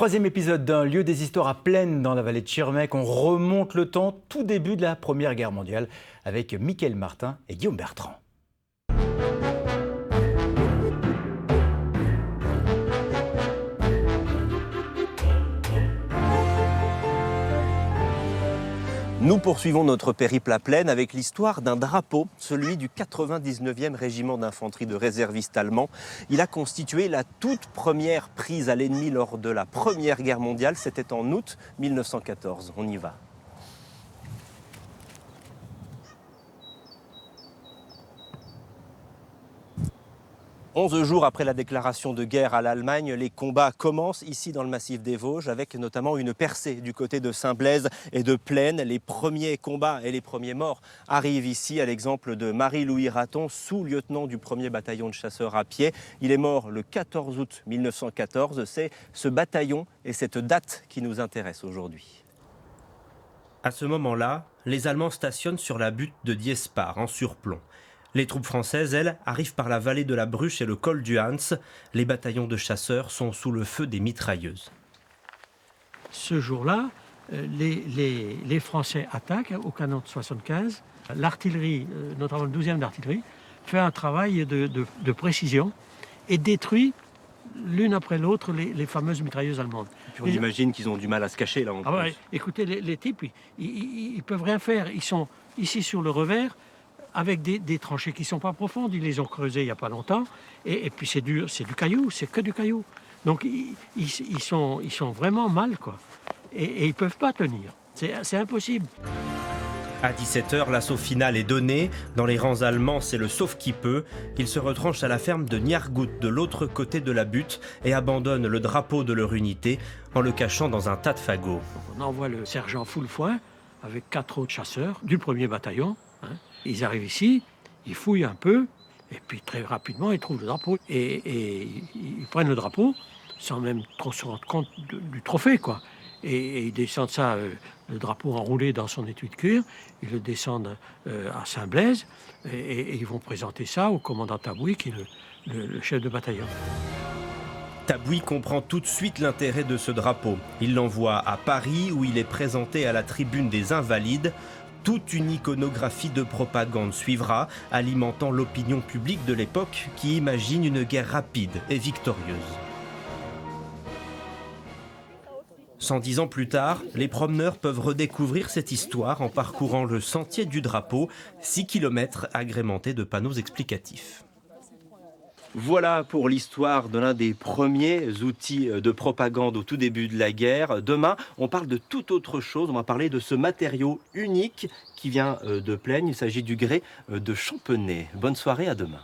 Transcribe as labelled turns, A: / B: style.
A: Troisième épisode d'un lieu des histoires à Plaine dans la vallée de Schirmeck. On remonte le temps, tout début de la Première Guerre mondiale, avec Mickaël Martin et Guillaume Bertrand.
B: Nous poursuivons notre périple à Plaine avec l'histoire d'un drapeau, celui du 99e régiment d'infanterie de réservistes allemands. Il a constitué la toute première prise à l'ennemi lors de la Première Guerre mondiale. C'était en août 1914. On y va. 11 jours après la déclaration de guerre à l'Allemagne, les combats commencent ici dans le massif des Vosges avec notamment une percée du côté de Saint-Blaise et de Plaine. Les premiers combats et les premiers morts arrivent ici à l'exemple de Marie-Louis Raton, sous-lieutenant du 1er bataillon de chasseurs à pied. Il est mort le 14 août 1914. C'est ce bataillon et cette date qui nous intéressent aujourd'hui. À ce moment-là, les Allemands stationnent sur la butte de Diespar en surplomb. Les troupes françaises, elles, arrivent par la vallée de la Bruche et le col du Hans. Les bataillons de chasseurs sont sous le feu des mitrailleuses.
C: Ce jour-là, les Français attaquent au canon de 75. L'artillerie, notamment le 12e d'artillerie, fait un travail de précision et détruit l'une après l'autre les fameuses mitrailleuses allemandes.
B: Et puis on imagine qu'ils ont du mal à se cacher là en plus.
C: Ouais, écoutez, les types, ils peuvent rien faire. Ils sont ici sur le revers, avec des tranchées qui ne sont pas profondes. Ils les ont creusées il n'y a pas longtemps. Et puis c'est du caillou, c'est que du caillou. Donc ils sont vraiment mal, quoi. Et ils ne peuvent pas tenir. C'est impossible.
B: À 17h, l'assaut final est donné. Dans les rangs allemands, c'est le sauf qui peut. Ils se retranchent à la ferme de Niargout, de l'autre côté de la butte, et abandonnent le drapeau de leur unité en le cachant dans un tas de fagots.
C: On envoie le sergent Foulfoin avec 4 autres chasseurs du 1er bataillon. Ils arrivent ici, ils fouillent un peu, et puis très rapidement, ils trouvent le drapeau. Et ils prennent le drapeau, sans même trop se rendre compte du trophée, quoi. Et ils descendent ça, le drapeau enroulé dans son étui de cuir, ils le descendent à Saint-Blaise, et ils vont présenter ça au commandant Tabouy, qui est le chef de bataillon.
B: Tabouy comprend tout de suite l'intérêt de ce drapeau. Il l'envoie à Paris, où il est présenté à la tribune des Invalides. Toute une iconographie de propagande suivra, alimentant l'opinion publique de l'époque qui imagine une guerre rapide et victorieuse. 110 ans plus tard, les promeneurs peuvent redécouvrir cette histoire en parcourant le sentier du drapeau, 6 km agrémentés de panneaux explicatifs. Voilà pour l'histoire de l'un des premiers outils de propagande au tout début de la guerre. Demain, on parle de toute autre chose. On va parler de ce matériau unique qui vient de Plaine. Il s'agit du grès de Champenay. Bonne soirée, à demain.